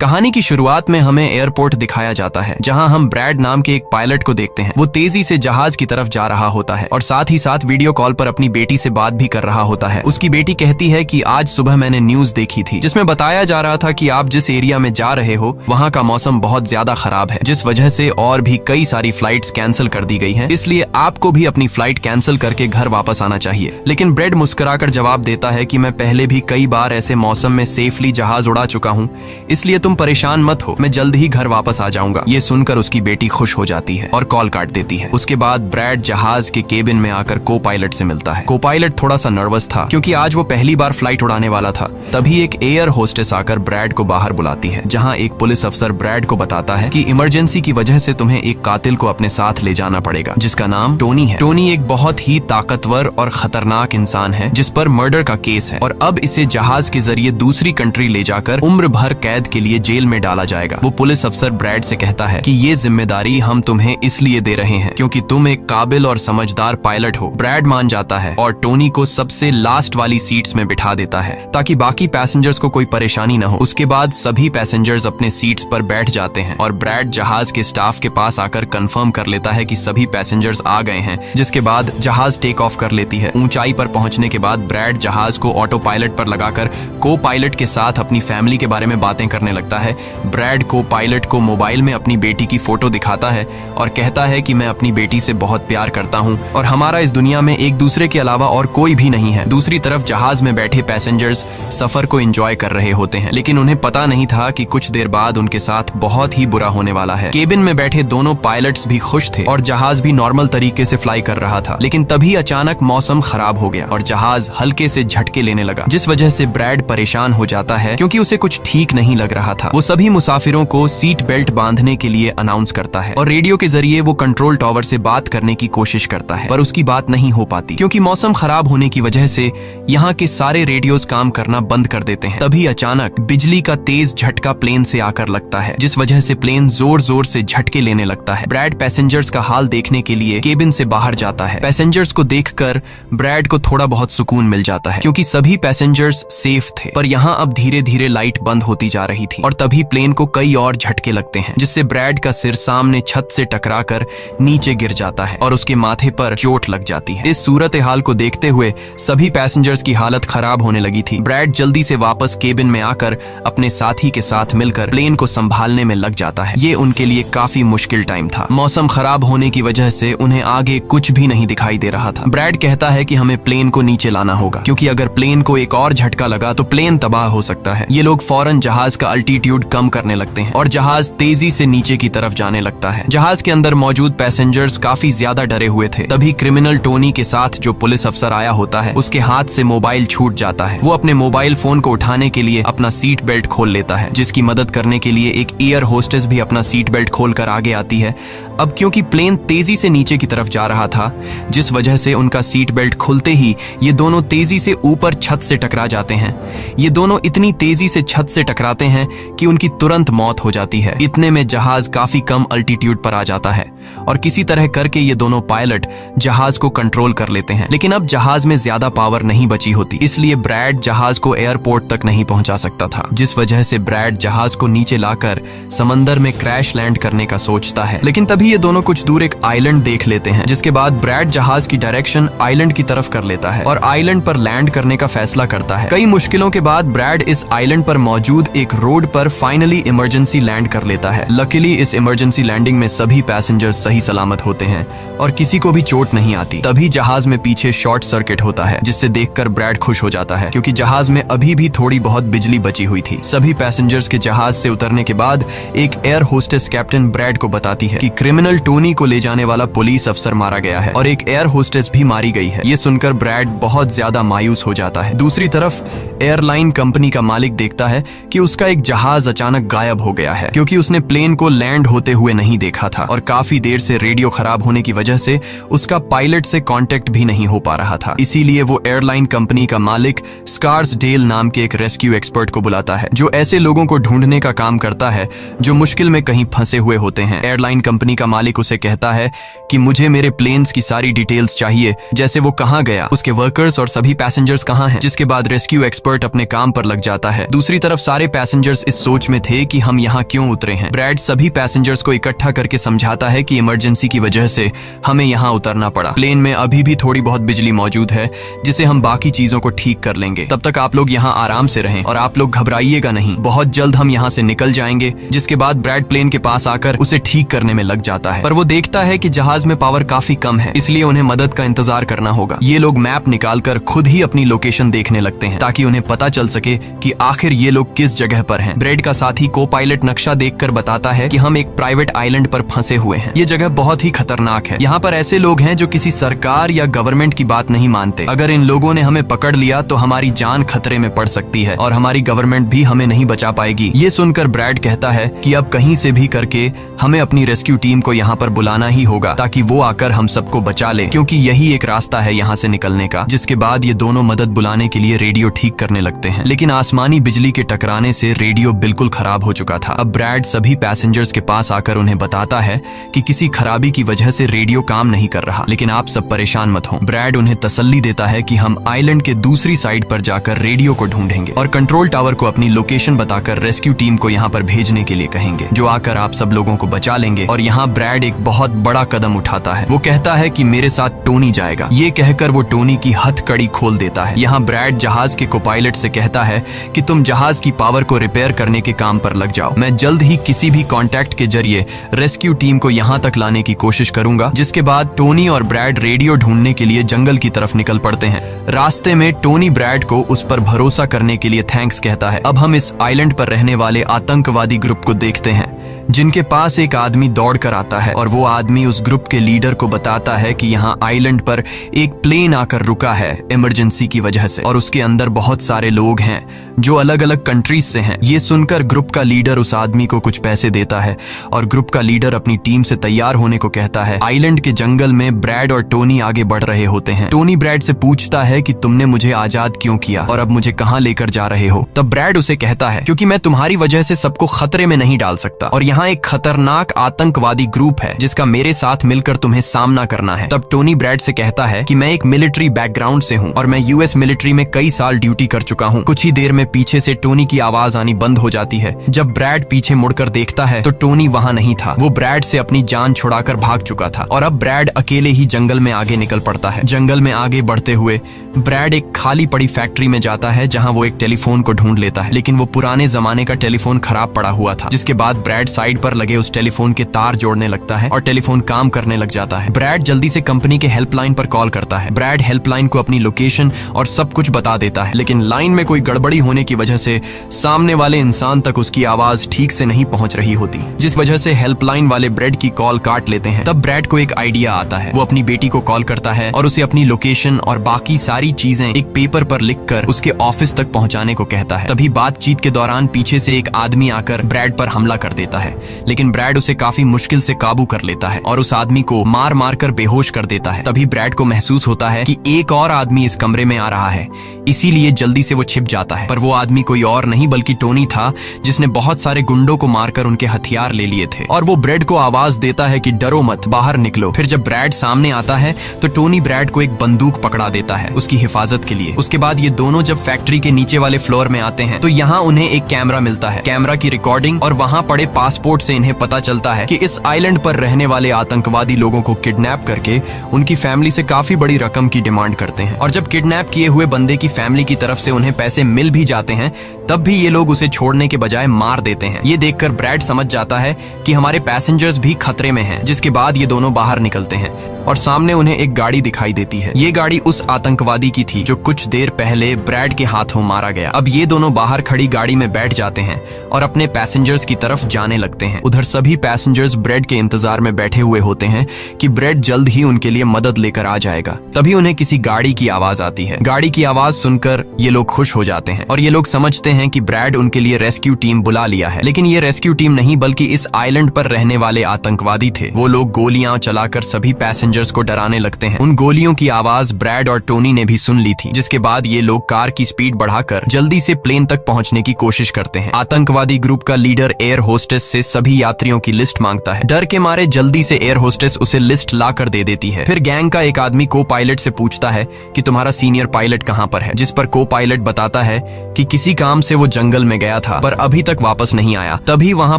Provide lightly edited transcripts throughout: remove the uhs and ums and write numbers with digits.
कहानी की शुरुआत में हमें एयरपोर्ट दिखाया जाता है, जहां हम ब्रैड नाम के एक पायलट को देखते हैं। वो तेजी से जहाज की तरफ जा रहा होता है और साथ ही साथ वीडियो कॉल पर अपनी बेटी से बात भी कर रहा होता है। उसकी बेटी कहती है कि आज सुबह मैंने न्यूज देखी थी जिसमें बताया जा रहा था कि आप जिस एरिया में जा रहे हो वहां का मौसम बहुत ज्यादा खराब है, जिस वजह से और भी कई सारी फ्लाइट्स कैंसिल कर दी गई हैं। इसलिए आपको भी अपनी फ्लाइट कैंसिल करके घर वापस आना चाहिए। लेकिन ब्रैड मुस्कुराकर जवाब देता है कि मैं पहले भी कई बार ऐसे मौसम में सेफली जहाज उड़ा चुका हूँ, इसलिए तुम परेशान मत हो, मैं जल्द ही घर वापस आ जाऊंगा। ये सुनकर उसकी बेटी खुश हो जाती है और कॉल काट देती है। उसके बाद ब्रैड जहाज के केबिन में आकर को पायलट से मिलता है। को पायलट थोड़ा सा नर्वस था क्योंकि आज वो पहली बार फ्लाइट उड़ाने वाला था। तभी एक एयर होस्टेस आकर ब्रैड को बाहर बुलाती है, जहां एक पुलिस अफसर ब्रैड को बताता है कि इमरजेंसी की वजह से तुम्हें एक कातिल को अपने साथ ले जाना पड़ेगा, जिसका नाम टोनी है। टोनी एक बहुत ही ताकतवर और खतरनाक इंसान है जिस पर मर्डर का केस है और अब इसे जहाज के जरिए दूसरी कंट्री ले जाकर उम्र भर कैद के लिए जेल में डाला जाएगा। वो पुलिस अफसर ब्रैड से कहता है कि ये जिम्मेदारी हम तुम्हें इसलिए दे रहे हैं क्योंकि तुम एक काबिल और समझदार पायलट हो। ब्रैड मान जाता है और टोनी को सबसे लास्ट वाली सीट्स में बिठा देता है ताकि बाकी पैसेंजर्स को कोई परेशानी न हो। उसके बाद सभी पैसेंजर्स अपने सीट्स पर बैठ जाते हैं और ब्रैड जहाज के स्टाफ के पास आकर कंफर्म कर लेता है कि सभी पैसेंजर्स आ गए हैं, जिसके बाद जहाज टेक ऑफ कर लेती है। ऊंचाई पर पहुंचने के बाद ब्रैड जहाज को ऑटो पायलट पर लगाकर को पायलट के साथ अपनी फैमिली के बारे में बातें करने लगता है। ब्रैड को पायलट को मोबाइल में अपनी बेटी की फोटो दिखाता है और कहता है कि मैं अपनी बेटी से बहुत प्यार करता हूं और हमारा इस दुनिया में एक दूसरे के अलावा और कोई भी नहीं है। दूसरी तरफ जहाज में बैठे पैसेंजर्स सफर को एंजॉय कर रहे होते हैं, लेकिन उन्हें पता नहीं था कि कुछ देर बाद उनके साथ बहुत ही बुरा होने वाला है। केबिन में बैठे दोनों पायलट्स भी खुश थे और जहाज भी नॉर्मल तरीके से फ्लाई कर रहा था, लेकिन तभी अचानक मौसम खराब हो गया और जहाज हल्के से झटके लेने लगा, जिस वजह से ब्रैड परेशान हो जाता है क्योंकि उसे कुछ ठीक नहीं लग रहा था। वो सभी मुसाफिरों को सीट बेल्ट बांधने के लिए अनाउंस करता है और रेडियो के जरिए वो कंट्रोल टावर से बात करने की कोशिश करता है, पर उसकी बात नहीं हो पाती क्योंकि मौसम खराब होने की वजह से यहाँ के सारे रेडियोज काम करना बंद कर देते हैं। तभी अचानक बिजली का तेज झटका प्लेन से आकर लगता है, जिस वजह से प्लेन जोर जोर से झटके लेने लगता है। ब्रैड पैसेंजर्स का हाल देखने के लिए केबिन से बाहर जाता है। पैसेंजर्स को देखकर ब्रैड को थोड़ा बहुत सुकून मिल जाता है क्योंकि सभी पैसेंजर्स सेफ थे, पर यहाँ अब धीरे धीरे लाइट बंद होती जा रही थी और तभी प्लेन को कई और झटके लगते हैं, जिससे ब्रैड का सिर सामने छत से टकराकर नीचे गिर जाता है और उसके माथे पर चोट लग जाती है। इस सूरत हाल को देखते हुए सभी पैसेंजर्स की हालत खराब होने लगी थी। ब्रैड जल्दी से वापस केबिन में आकर अपने साथी के साथ मिलकर प्लेन को संभालने में लग जाता है। ये उनके लिए काफी मुश्किल टाइम था। मौसम खराब होने की वजह से उन्हें आगे कुछ भी नहीं दिखाई दे रहा था। ब्रैड कहता है कि हमें प्लेन को नीचे लाना होगा क्योंकि अगर प्लेन को एक और झटका लगा तो प्लेन तबाह हो सकता है। ये लोग फौरन जहाज का अल्टीट्यूड कम करने लगते हैं और जहाज तेजी से नीचे की तरफ जाने लगता है। जहाज के अंदर मौजूद पैसेंजर्स काफी ज्यादा डरे हुए थे। तभी क्रिमिनल टोनी के साथ जो पुलिस अफसर आया होता है उसके हाथ से मोबाइल छूट जाता है। वो अपने मोबाइल फोन को उठाने के लिए अपना सीट बेल्ट खोल लेता है, जिसकी मदद करने के लिए एक एयर होस्टेस भी अपना सीट बेल्ट खोलकर आगे आती है। अब क्योंकि प्लेन तेजी से नीचे की तरफ जा रहा था, जिस वजह से उनका सीट बेल्ट खुलते ही ये दोनों तेजी से ऊपर छत से टकरा जाते हैं। ये दोनों इतनी तेजी से छत से टकराते हैं कि उनकी तुरंत मौत हो जाती है। इतने में जहाज काफी कम अल्टीट्यूड पर आ जाता है और किसी तरह करके ये दोनों पायलट जहाज को कंट्रोल कर लेते हैं। लेकिन अब जहाज में ज्यादा पावर नहीं बची होती, इसलिए ब्रैड जहाज को एयरपोर्ट तक नहीं पहुंचा सकता था, जिस वजह से ब्रैड जहाज को नीचे लाकर समंदर में क्रैश लैंड करने का सोचता है। लेकिन तभी ये दोनों कुछ दूर एक आइलैंड देख लेते हैं, जिसके बाद ब्रैड जहाज की डायरेक्शन आइलैंड की तरफ कर लेता है और आइलैंड पर लैंड करने का फैसला करता है। कई मुश्किलों के बाद ब्रैड इस आइलैंड पर मौजूद एक रोड पर फाइनली इमरजेंसी लैंड कर लेता है। लकीली इस इमरजेंसी लैंडिंग में सभी पैसेंजर्स सही सलामत होते हैं और किसी को भी चोट नहीं आती। तभी जहाज में पीछे शॉर्ट सर्किट होता है, जिससे देखकर ब्रैड खुश हो जाता है क्योंकि जहाज में अभी भी थोड़ी बहुत बिजली बची हुई थी। सभी पैसेंजर्स के जहाज से उतरने के बाद एक एयर होस्टेस कैप्टन ब्रैड को बताती है कि क्रिमिनल टोनी को ले जाने वाला पुलिस अफसर मारा गया है और एक एयर होस्टेस भी मारी गई है। ये सुनकर ब्रैड बहुत ज्यादा मायूस हो जाता है। दूसरी तरफ एयरलाइन कंपनी का मालिक देखता है कि उसका एक जहाज अचानक गायब हो गया है क्योंकि उसने प्लेन को लैंड होते हुए नहीं देखा था और काफी देर से रेडियो खराब होने की वजह से उसका पायलट से कांटेक्ट भी नहीं हो पा रहा था। इसीलिए वो एयरलाइन कंपनी का मालिक स्कार्सडेल नाम के एक रेस्क्यू एक्सपर्ट को बुलाता है, जो ऐसे लोगों को ढूंढने का काम करता है जो मुश्किल में कहीं फंसे हुए होते हैं। एयरलाइन कंपनी का मालिक उसे कहता है कि मुझे मेरे प्लेन्स की सारी डिटेल्स चाहिए, जैसे वो कहाँ गया, उसके वर्कर्स और सभी पैसेंजर्स कहाँ हैं। जिसके बाद रेस्क्यू एक्सपर्ट अपने काम पर लग जाता है। दूसरी तरफ सारे पैसेंजर्स इस सोच में थे कि हम यहाँ क्यों उतरे हैं। ब्रैड सभी पैसेंजर्स को इकट्ठा करके समझाता है कि इमरजेंसी की वजह से हमें यहाँ उतरना पड़ा। प्लेन में अभी भी थोड़ी बहुत बिजली मौजूद है जिसे हम बाकी चीजों को ठीक कर लेंगे। तब तक आप लोग यहाँ आराम से रहें और आप लोग घबराइएगा नहीं, बहुत जल्द हम यहाँ से निकल जाएंगे। जिसके बाद ब्रैड प्लेन के पास आकर उसे ठीक करने में लग जाता है, पर वो देखता है कि जहाज में पावर काफी कम है, इसलिए उन्हें मदद का इंतजार करना होगा। ये लोग मैप निकालकर खुद ही अपनी लोकेशन देखने लगते हैं ताकि उन्हें पता चल सके कि आखिर ये लोग किस जगह पर हैं। ब्रैड का साथी को पायलट नक्शा देखकर बताता है कि हम एक प्राइवेट आइलैंड पर फंसे हुए हैं। ये जगह बहुत ही खतरनाक है। यहाँ पर ऐसे लोग हैं जो किसी सरकार या गवर्नमेंट की बात नहीं मानते। अगर इन लोगों ने हमें पकड़ लिया तो हमारी जान खतरे में पड़ सकती है और हमारी गवर्नमेंट भी हमें नहीं बचा पाएगी। ये सुनकर ब्रैड कहता है कि अब कहीं से भी करके हमें अपनी रेस्क्यू टीम को यहाँ पर बुलाना ही होगा ताकि वो आकर हम सबको बचा ले, क्योंकि यही एक रास्ता है यहाँ से निकलने का। जिसके बाद ये दोनों मदद बुलाने के लिए रेडियो ठीक करने लगते हैं, लेकिन आसमानी बिजली के टकराने से रेडियो बिल्कुल खराब हो चुका था। अब ब्रैड सभी पैसेंजर्स के पास आकर उन्हें बताता है कि किसी खराबी की वजह से रेडियो काम नहीं कर रहा, लेकिन आप सब परेशान मत हो। ब्रैड उन्हें तसल्ली देता है कि हम आइलैंड के दूसरी साइड पर जाकर रेडियो को ढूंढेंगे और कंट्रोल टावर को अपनी लोकेशन बताकर रेस्क्यू टीम को यहाँ पर भेजने के लिए कहेंगे, जो आकर आप सब लोगों को बचा लेंगे। और यहाँ ब्रैड एक बहुत बड़ा कदम उठाता है। वो कहता है कि मेरे साथ टोनी जाएगा। ये कहकर वो टोनी की हथकड़ी खोल देता है। यहाँ ब्रैड जहाज के कोपायलट से कहता है कि तुम जहाज की पावर को रिपेयर करने के काम पर लग जाओ। मैं जल्द ही किसी भी कॉन्टैक्ट के जरिए रेस्क्यू टीम को यहाँ तक लाने की कोशिश करूंगा। जिसके बाद टोनी और ब्रैड रेडियो ढूंढने के लिए जंगल की तरफ निकल पड़ते हैं। रास्ते में टोनी ब्रैड को उस पर भरोसा करने के लिए थैंक्स कहता है। अब हम इस आइलैंड पर रहने वाले आतंकवादी ग्रुप को देखते हैं, जिनके पास एक आदमी दौड़ कर आता है और वो आदमी उस ग्रुप के लीडर को बताता है कि यहाँ आइलैंड पर एक प्लेन आकर रुका है इमरजेंसी की वजह से और उसके अंदर बहुत सारे लोग हैं जो अलग अलग कंट्रीज से हैं। ये सुनकर ग्रुप का लीडर उस आदमी को कुछ पैसे देता है और ग्रुप का लीडर अपनी टीम से तैयार होने को कहता है। आइलैंड के जंगल में ब्रैड और टोनी आगे बढ़ रहे होते हैं। टोनी ब्रैड से पूछता है कि तुमने मुझे आजाद क्यों किया और अब मुझे कहाँ लेकर जा रहे हो। तब ब्रैड उसे कहता है क्योंकि मैं तुम्हारी वजह से सबको खतरे में नहीं डाल सकता और यहाँ एक खतरनाक आतंकवादी ग्रुप है जिसका मेरे साथ मिलकर तुम्हें सामना करना है। तब टोनी ब्रैड से कहता है कि मैं एक मिलिट्री बैकग्राउंड से हूँ और मैं यूएस मिलिट्री में कई साल ड्यूटी कर चुका हूँ। कुछ ही देर में पीछे से टोनी की आवाज आनी बंद हो जाती है। जब ब्रैड पीछे मुड़कर देखता है तो टोनी वहाँ नहीं था। वो ब्रैड से अपनी जान छुड़ाकर भाग चुका था और अब ब्रैड अकेले ही जंगल में आगे निकल पड़ता है। जंगल में आगे बढ़ते हुए ब्रैड एक खाली पड़ी फैक्ट्री में जाता है जहाँ वो एक टेलीफोन को ढूंढ लेता है, लेकिन वो पुराने जमाने का टेलीफोन खराब पड़ा हुआ था। जिसके बाद ब्रैड साइड पर लगे उस टेलीफोन के तार जोड़ने लगता है और टेलीफोन काम करने लग जाता है। ब्रैड जल्दी से कंपनी के हेल्पलाइन पर कॉल करता है। ब्रैड हेल्पलाइन को अपनी लोकेशन और सब कुछ बता देता है, लेकिन लाइन में कोई गड़बड़ी होने की वजह से सामने वाले इंसान तक उसकी आवाज ठीक से नहीं पहुंच रही होती, जिस वजह से हेल्पलाइन वाले ब्रैड की कॉल काट लेते हैं। तब ब्रैड को एक आइडिया आता है। वो अपनी बेटी को कॉल करता है और उसे अपनी लोकेशन और बाकी सारी चीजें एक पेपर पर लिखकर उसके ऑफिस तक पहुंचाने को कहता है। तभी बातचीत के दौरान पीछे से एक आदमी आकर ब्रैड पर हमला कर देता है, लेकिन ब्रैड उसे काफी मुश्किल से काबू कर लेता है और उस आदमी को मार मार कर बेहोश कर देता है। तभी ब्रैड को महसूस होता है कि एक और आदमी इस कमरे में आ रहा है, इसीलिए जल्दी से वो छिप जाता है। पर वो आदमी कोई और नहीं बल्कि टोनी था, जिसने बहुत सारे गुंडों को मारकर उनके हथियार ले लिए थे। और वो ब्रैड को आवाज देता है कि डरो मत, बाहर निकलो। फिर जब ब्रैड सामने आता है तो टोनी ब्रैड को एक बंदूक पकड़ा देता है उसकी हिफाजत के लिए। उसके बाद ये दोनों जब फैक्ट्री के नीचे वाले फ्लोर में आते हैं तो यहाँ उन्हें एक कैमरा मिलता है, कैमरा की रिकॉर्डिंग और वहाँ पड़े पासपोर्ट से इन्हें पता चलता है कि इस आइलैंड पर रहने वाले आतंकवादी लोगों को किडनैप करके उनकी फैमिली से काफी बड़ी रकम की डिमांड करते हैं। और जब किडनैप किए हुए बंदे की फैमिली की तरफ से उन्हें पैसे मिल भी जाते हैं तब भी ये लोग उसे छोड़ने के बजाय मार देते हैं। ये देखकर ब्रैड समझ जाता है कि हमारे पैसेंजर्स भी खतरे में हैं। जिसके बाद ये दोनों बाहर निकलते हैं और सामने उन्हें एक गाड़ी दिखाई देती है। ये गाड़ी उस आतंकवादी की थी जो कुछ देर पहले ब्रैड के हाथों मारा गया। अब ये दोनों बाहर खड़ी गाड़ी में बैठ जाते हैं और अपने पैसेंजर्स की तरफ जाने लगते हैं। उधर सभी पैसेंजर्स ब्रैड के इंतजार में बैठे हुए होते हैं कि ब्रैड जल्द ही उनके लिए मदद लेकर आ जाएगा। तभी उन्हें किसी गाड़ी की आवाज आती है। गाड़ी की आवाज सुनकर ये लोग खुश हो जाते हैं और ये लोग समझते हैं कि ब्रैड उनके लिए रेस्क्यू टीम बुला लिया है। लेकिन ये रेस्क्यू टीम नहीं बल्कि इस आइलैंड पर रहने वाले आतंकवादी थे। वो लोग गोलियां चलाकर सभी पैसेंजर्स पैसेंजर्स को डराने लगते हैं। उन गोलियों की आवाज ब्रैड और टोनी ने भी सुन ली थी, जिसके बाद ये लोग कार की स्पीड बढ़ाकर जल्दी से प्लेन तक पहुंचने की कोशिश करते हैं। आतंकवादी ग्रुप का लीडर एयर होस्टेस से सभी यात्रियों की लिस्ट मांगता है। डर के मारे जल्दी से एयर होस्टेस उसे लिस्ट ला कर दे देती है। फिर गैंग का एक आदमी को पायलट से पूछता है कि तुम्हारा सीनियर पायलट कहाँ पर है, जिस पर को पायलट बताता है कि किसी काम से वो जंगल में गया था पर अभी तक वापस नहीं आया। तभी वहां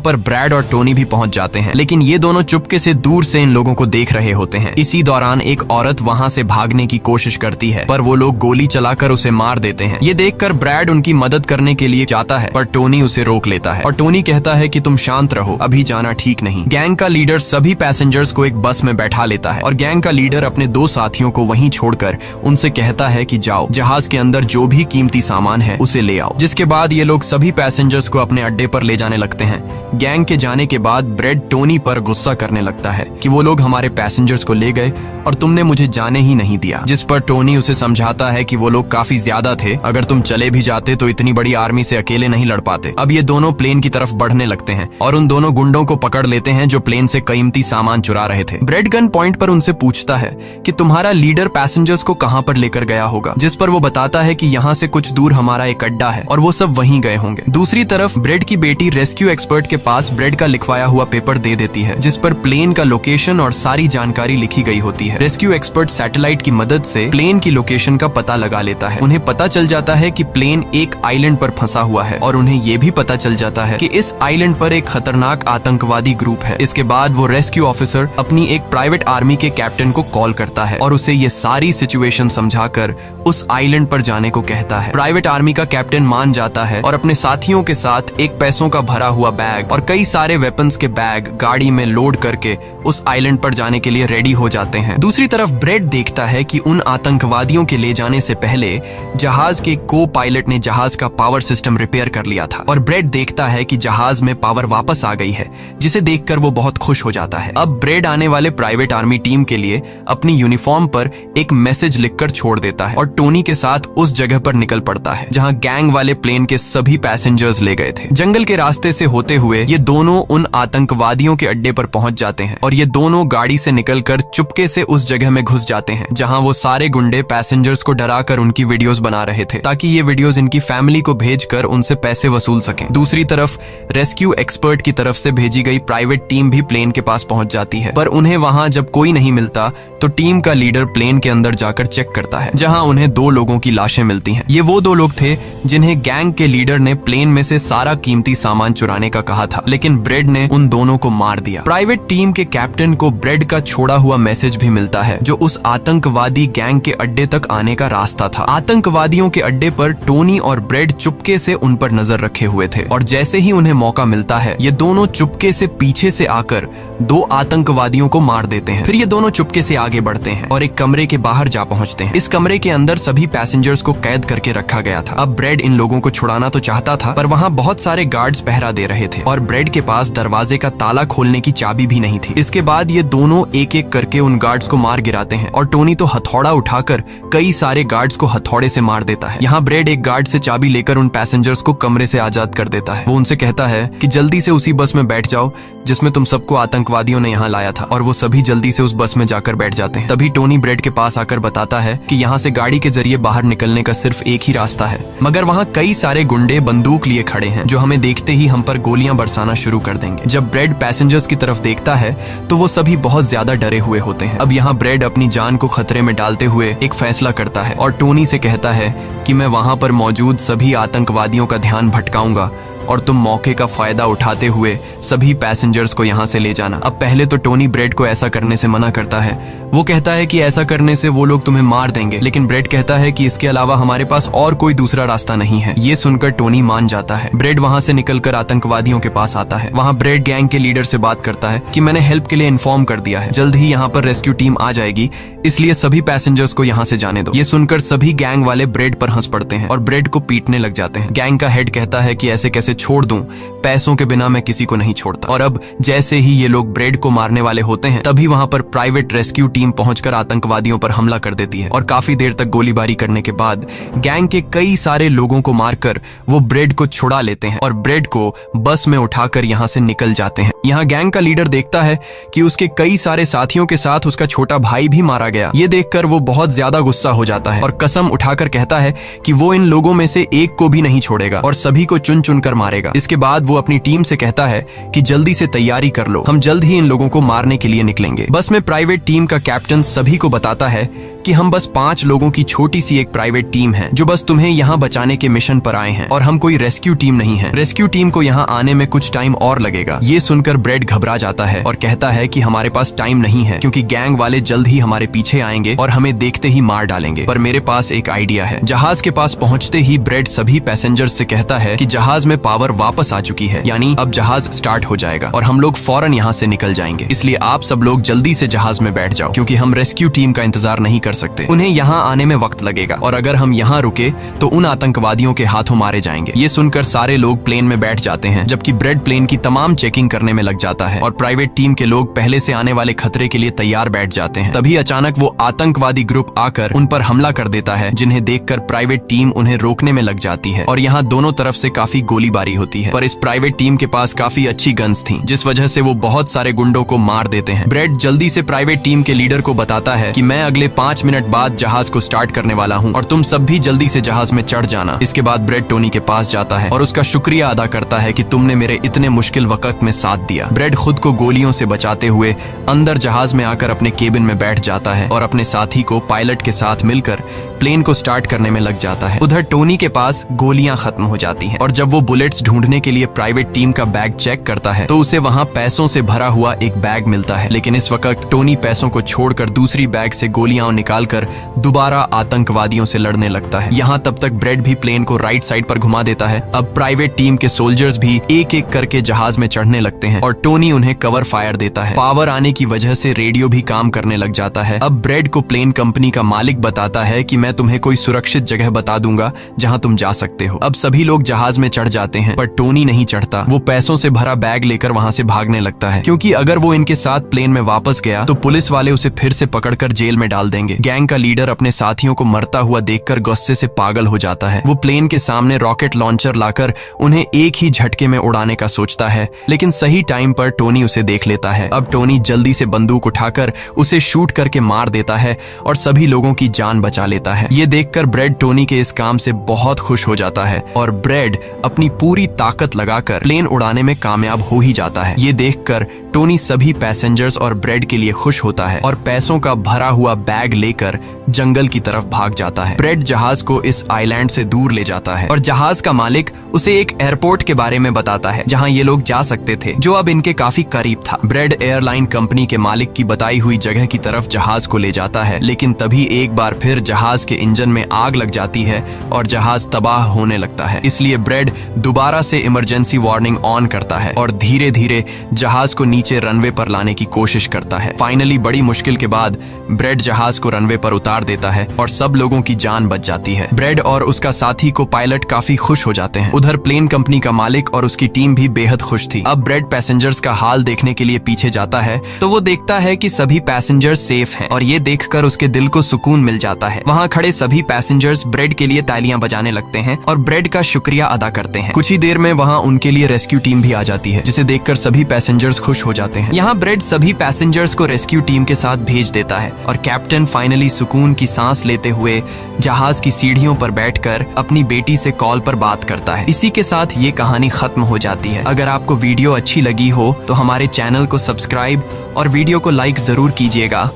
पर ब्रैड और टोनी भी पहुंच जाते हैं, लेकिन ये दोनों चुपके से दूर से इन लोगों को देख रहे होते हैं। इसी दौरान एक औरत वहां से भागने की कोशिश करती है, पर वो लोग गोली चलाकर उसे मार देते हैं। ये देखकर ब्रैड उनकी मदद करने के लिए जाता है, पर टोनी उसे रोक लेता है और टोनी कहता है कि तुम शांत रहो, अभी जाना ठीक नहीं। गैंग का लीडर सभी पैसेंजर्स को एक बस में बैठा लेता है और गैंग का लीडर अपने 2 साथियों को वहीं छोड़कर उनसे कहता है कि जाओ, जहाज के अंदर जो भी कीमती सामान है उसे ले आओ। जिसके बाद ये लोग सभी पैसेंजर्स को अपने अड्डे पर ले जाने लगते हैं। गैंग के जाने के बाद ब्रेड टोनी पर गुस्सा करने लगता है कि वो लोग हमारे पैसेंजर्स को ले गए और तुमने मुझे जाने ही नहीं दिया। जिस पर टोनी उसे समझाता है कि वो लोग काफी ज्यादा थे, अगर तुम चले भी जाते तो इतनी बड़ी आर्मी से अकेले नहीं लड़ पाते। अब ये दोनों प्लेन की तरफ बढ़ने लगते हैं और उन दोनों गुंडों को पकड़ लेते हैं जो प्लेन से कीमती सामान चुरा रहे थे। ब्रेड गन पॉइंट पर उनसे पूछता है कि तुम्हारा लीडर पैसेंजर्स को कहां पर लेकर गया होगा, जिस पर वो बताता है कि यहाँ से कुछ दूर हमारा एक अड्डा है और वो सब वहीं गए होंगे। दूसरी तरफ ब्रेड की बेटी रेस्क्यू एक्सपर्ट के पास ब्रेड का लिखवाया हुआ पेपर दे देती है, जिस पर प्लेन का लोकेशन और सारी जानकारी लिखी गई होती है। रेस्क्यू एक्सपर्ट सैटेलाइट की मदद से प्लेन की लोकेशन का पता लगा लेता है। उन्हें पता चल जाता है कि प्लेन एक आइलैंड पर फंसा हुआ है और उन्हें ये भी पता चल जाता है कि इस आइलैंड पर एक खतरनाक आतंकवादी ग्रुप है। इसके बाद वो रेस्क्यू ऑफिसर अपनी एक प्राइवेट आर्मी के कैप्टन को कॉल करता है और उसे ये सारी सिचुएशन समझाकर उस आइलैंड पर जाने को कहता है। प्राइवेट आर्मी का कैप्टन मान जाता है और अपने साथियों के साथ एक पैसों का भरा हुआ बैग और कई सारे वेपन्स के बैग गाड़ी में लोड करके उस आइलैंड पर जाने के लिए रेडी हो जाते हैं। दूसरी तरफ ब्रेड देखता है कि उन आतंकवादियों के ले जाने से पहले जहाज के को पायलट ने जहाज का पावर सिस्टम रिपेयर कर लिया था और ब्रेड देखता है कि जहाज में पावर वापस आ गई है, जिसे देखकर वो बहुत खुश हो जाता है। अब ब्रेड आने वाले प्राइवेट आर्मी टीम के लिए अपनी यूनिफॉर्म पर एक मैसेज लिखकर छोड़ देता है और टोनी के साथ उस जगह पर निकल पड़ता है जहां गैंग वाले प्लेन के सभी पैसेंजर्स ले गए थे। जंगल के रास्ते से होते हुए ये दोनों उन आतंकवादियों के अड्डे पर पहुंच जाते हैं और ये दोनों गाड़ी से निकलकर चुपके से उस जगह में घुस जाते हैं जहां वो सारे गुंडे पैसेंजर्स को डराकर उनकी वीडियोस बना रहे थे, ताकि ये वीडियोस इनकी फैमिली को भेजकर उनसे पैसे वसूल सकें। दूसरी तरफ रेस्क्यू एक्सपर्ट की तरफ से भेजी गई प्राइवेट टीम भी प्लेन के पास पहुंच जाती है, पर उन्हें वहां जब कोई नहीं मिलता तो टीम का लीडर प्लेन के अंदर जाकर चेक करता है, जहां उन्हें 2 लोगों की लाशें मिलती हैं। ये वो 2 लोग थे जिन्हें गैंग के लीडर ने प्लेन में से सारा कीमती सामान चुराने का कहा था, लेकिन ब्रेड ने उन दोनों को मार दिया। प्राइवेट टीम के कैप्टन को ब्रेड का छोड़ा हुआ मैसेज भी मिलता है, जो उस आतंकवादी गैंग के अड्डे तक आने का रास्ता था। आतंकवादियों के अड्डे पर टोनी और ब्रेड चुपके से उन पर नजर रखे हुए थे और जैसे ही उन्हें मौका मिलता है ये दोनों चुपके से पीछे से आकर 2 आतंकवादियों को मार देते हैं। फिर ये दोनों चुपके से आगे बढ़ते हैं और एक कमरे के बाहर जा पहुंचते हैं। इस कमरे के अंदर सभी पैसेंजर्स को कैद करके रखा गया था। अब ब्रेड इन लोगों को छुड़ाना तो चाहता था, पर वहां बहुत सारे गार्ड्स पहरा दे रहे थे और ब्रेड के पास दरवाजे का ताला खोलने की चाबी भी नहीं थी। इसके बाद ये दोनों एक एक करके उन गार्ड्स को मार गिराते हैं और टोनी तो हथौड़ा उठाकर कई सारे गार्ड्स को हथौड़े से मार देता है। यहाँ ब्रेड एक गार्ड से चाबी लेकर उन पैसेंजर्स को कमरे से आजाद कर देता है। वो उनसे कहता है कि जल्दी से उसी बस में बैठ जाओ जिसमें तुम सबको आतंकवादियों ने यहाँ लाया था, और वो सभी जल्दी से उस बस में जाकर बैठ जाते हैं। तभी टोनी ब्रेड के पास आकर बताता है कि यहाँ से गाड़ी के जरिए बाहर निकलने का सिर्फ एक ही रास्ता है, मगर वहाँ कई सारे गुंडे बंदूक लिए खड़े हैं जो हमें देखते ही हम पर गोलियां बरसाना शुरू कर देंगे। जब ब्रेड पैसेंजर्स की तरफ देखता है तो वो सभी बहुत ज्यादा डरे हुए होते हैं। अब यहाँ ब्रेड अपनी जान को खतरे में डालते हुए एक फैसला करता है और टोनी से कहता है कि मैं वहां पर मौजूद सभी आतंकवादियों का ध्यान भटकाऊंगा और तुम मौके का फायदा उठाते हुए सभी पैसेंजर्स को यहाँ से ले जाना। अब पहले तो टोनी ब्रेड को ऐसा करने से मना करता है। वो कहता है कि ऐसा करने से वो लोग तुम्हें मार देंगे, लेकिन ब्रेड कहता है कि इसके अलावा हमारे पास और कोई दूसरा रास्ता नहीं है। ये सुनकर टोनी मान जाता है। ब्रेड वहां से निकलकर आतंकवादियों के पास आता है। वहां ब्रेड गैंग के लीडर से बात करता है कि मैंने हेल्प के लिए इन्फॉर्म कर दिया है, जल्द ही यहाँ पर रेस्क्यू टीम आ जाएगी, इसलिए सभी पैसेंजर्स को यहाँ से जाने दो। ये सुनकर सभी गैंग वाले ब्रेड पर हंस पड़ते हैं और ब्रेड को पीटने लग जाते हैं। गैंग का हेड कहता है कि ऐसे कैसे उसे छोड़ दूं, पैसों के बिना मैं किसी को नहीं छोड़ता। और अब जैसे ही ये लोग ब्रेड को मारने वाले होते हैं तभी वहां पर प्राइवेट रेस्क्यू टीम पहुंचकर आतंकवादियों पर हमला कर देती है और काफी देर तक गोलीबारी करने के बाद गैंग के कई सारे लोगों को मारकर वो ब्रेड को छुड़ा लेते हैं और ब्रेड को बस में उठाकर यहाँ से निकल जाते हैं। यहाँ गैंग का लीडर देखता है कि उसके कई सारे साथियों के साथ उसका छोटा भाई भी मारा गया। ये देखकर वो बहुत ज्यादा गुस्सा हो जाता है और कसम उठाकर कहता है कि वो इन लोगों में से एक को भी नहीं छोड़ेगा और सभी को चुन चुन कर मारेगा। इसके बाद वो अपनी टीम से कहता है कि जल्दी से तैयारी कर लो, हम जल्द ही इन लोगों को मारने के लिए निकलेंगे। बस में प्राइवेट टीम का कैप्टन सभी को बताता है कि हम बस 5 लोगों की छोटी सी एक प्राइवेट टीम है जो बस तुम्हें यहाँ बचाने के मिशन पर आए हैं और हम कोई रेस्क्यू टीम नहीं है। रेस्क्यू टीम को यहाँ आने में कुछ टाइम और लगेगा। ये सुनकर ब्रेड घबरा जाता है और कहता है कि हमारे पास टाइम नहीं है क्योंकि गैंग वाले जल्द ही हमारे पीछे आएंगे और हमें देखते ही मार डालेंगे। पर मेरे पास एक आइडिया है। जहाज के पास पहुंचते ही ब्रेड सभी पैसेंजर्स से कहता है कि जहाज में पावर वापस आ चुकी है, यानी अब जहाज स्टार्ट हो जाएगा और हम लोग फौरन यहाँ से निकल जाएंगे। इसलिए आप सब लोग जल्दी से जहाज में बैठ जाओ क्योंकि हम रेस्क्यू टीम का इंतजार नहीं कर सकते। उन्हें यहाँ आने में वक्त लगेगा और अगर हम यहाँ रुके तो उन आतंकवादियों के हाथों मारे जाएंगे। ये सुनकर सारे लोग प्लेन में बैठ जाते हैं जबकि ब्रेड प्लेन की तमाम चेकिंग करने में लग जाता है और प्राइवेट टीम के लोग पहले से आने वाले खतरे के लिए तैयार बैठ जाते हैं। तभी अचानक वो आतंकवादी ग्रुप आकर उन पर हमला कर देता है जिन्हें देखकर प्राइवेट टीम उन्हें रोकने में लग जाती है और यहाँ दोनों तरफ से काफी गोलीबारी होती है। पर इस प्राइवेट टीम के पास काफी अच्छी गन्स थी जिस वजह से वो बहुत सारे गुंडों को मार देते हैं। ब्रेड जल्दी से प्राइवेट टीम के लीडर को बताता है कि मैं अगले 5 मिनट बाद जहाज को स्टार्ट करने वाला हूँ और तुम सब भी जल्दी से जहाज में चढ़ जाना। इसके बाद ब्रेड टोनी के पास जाता है और उसका शुक्रिया अदा करता है कि तुमने मेरे इतने मुश्किल वक्त में साथ दिया। ब्रेड खुद को गोलियों से बचाते हुए अंदर जहाज में आकर अपने केबिन में बैठ जाता है और अपने साथी को पायलट के साथ मिलकर प्लेन को स्टार्ट करने में लग जाता है। उधर टोनी के पास गोलियां खत्म हो जाती हैं और जब वो बुलेट्स ढूंढने के लिए प्राइवेट टीम का बैग चेक करता है तो उसे वहां पैसों से भरा हुआ एक बैग मिलता है। लेकिन इस वक्त टोनी पैसों को छोड़कर दूसरी बैग से गोलियां निकालकर दोबारा आतंकवादियों से लड़ने लगता है। यहाँ तब तक ब्रेड भी प्लेन को राइट साइड पर घुमा देता है। अब प्राइवेट टीम के सोल्जर्स भी एक एक करके जहाज में चढ़ने लगते हैं और टोनी उन्हें कवर फायर देता है। पावर आने की वजह से रेडियो भी काम करने लग जाता है। अब ब्रेड को प्लेन कंपनी का मालिक बताता है कि मैं तुम्हें कोई सुरक्षित जगह बता दूंगा जहां तुम जा सकते हो। अब सभी लोग जहाज में चढ़ जाते हैं पर टोनी नहीं चढ़ता। वो पैसों से भरा बैग लेकर वहां से भागने लगता है क्योंकि अगर वो इनके साथ प्लेन में वापस गया तो पुलिस वाले उसे फिर से पकड़कर जेल में डाल देंगे। गैंग का लीडर अपने साथियों को मरता हुआ देखकर गुस्से से पागल हो जाता है। वो प्लेन के सामने रॉकेट लॉन्चर लाकर उन्हें एक ही झटके में उड़ाने का सोचता है लेकिन सही टाइम पर टोनी उसे देख लेता है। अब टोनी जल्दी से बंदूक उठाकर उसे शूट करके मार देता है और सभी लोगों की जान बचा लेता है। ये देखकर ब्रेड टोनी के इस काम से बहुत खुश हो जाता है और ब्रेड अपनी पूरी ताकत लगाकर प्लेन उड़ाने में कामयाब हो ही जाता है। ये देखकर टोनी सभी पैसेंजर्स और ब्रेड के लिए खुश होता है और पैसों का भरा हुआ बैग लेकर जंगल की तरफ भाग जाता है। ब्रेड जहाज को इस आइलैंड से दूर ले जाता है और जहाज का मालिक उसे एक एयरपोर्ट के बारे में बताता है जहां ये लोग जा सकते थे जो अब इनके काफी करीब था। ब्रेड एयरलाइन कंपनी के मालिक की बताई हुई जगह की तरफ जहाज को ले जाता है लेकिन तभी एक बार फिर जहाज के इंजन में आग लग जाती है और जहाज तबाह होने लगता है। इसलिए ब्रेड दोबारा से इमरजेंसी वार्निंग ऑन करता है और धीरे धीरे जहाज को नीचे रनवे पर लाने की कोशिश करता है। फाइनली बड़ी मुश्किल के बाद ब्रेड जहाज को रनवे पर उतार देता है और सब लोगों की जान बच जाती है। ब्रेड और उसका साथी को पायलट काफी खुश हो जाते हैं। उधर प्लेन कंपनी का मालिक और उसकी टीम भी बेहद खुश थी। अब ब्रेड पैसेंजर्स का हाल देखने के लिए पीछे जाता है तो वो देखता है कि सभी पैसेंजर्स सेफ हैं और ये देखकर उसके दिल को सुकून मिल जाता है। वहाँ खड़े सभी पैसेंजर्स ब्रेड के लिए तालियां बजाने लगते हैं और ब्रेड का शुक्रिया अदा करते हैं। कुछ ही देर में वहाँ उनके लिए रेस्क्यू टीम भी आ जाती है जिसे देखकर सभी पैसेंजर्स खुश हो जाते हैं। यहाँ ब्रेड सभी पैसेंजर्स को रेस्क्यू टीम के साथ भेज देता है और कैप्टन फाइनली सुकून की सांस लेते हुए जहाज की सीढ़ियों पर बैठकर अपनी बेटी से कॉल पर बात करता है। इसी के साथ ये कहानी खत्म हो जाती है। अगर आपको वीडियो अच्छी लगी हो तो हमारे चैनल को सब्सक्राइब और वीडियो को लाइक जरूर कीजिएगा।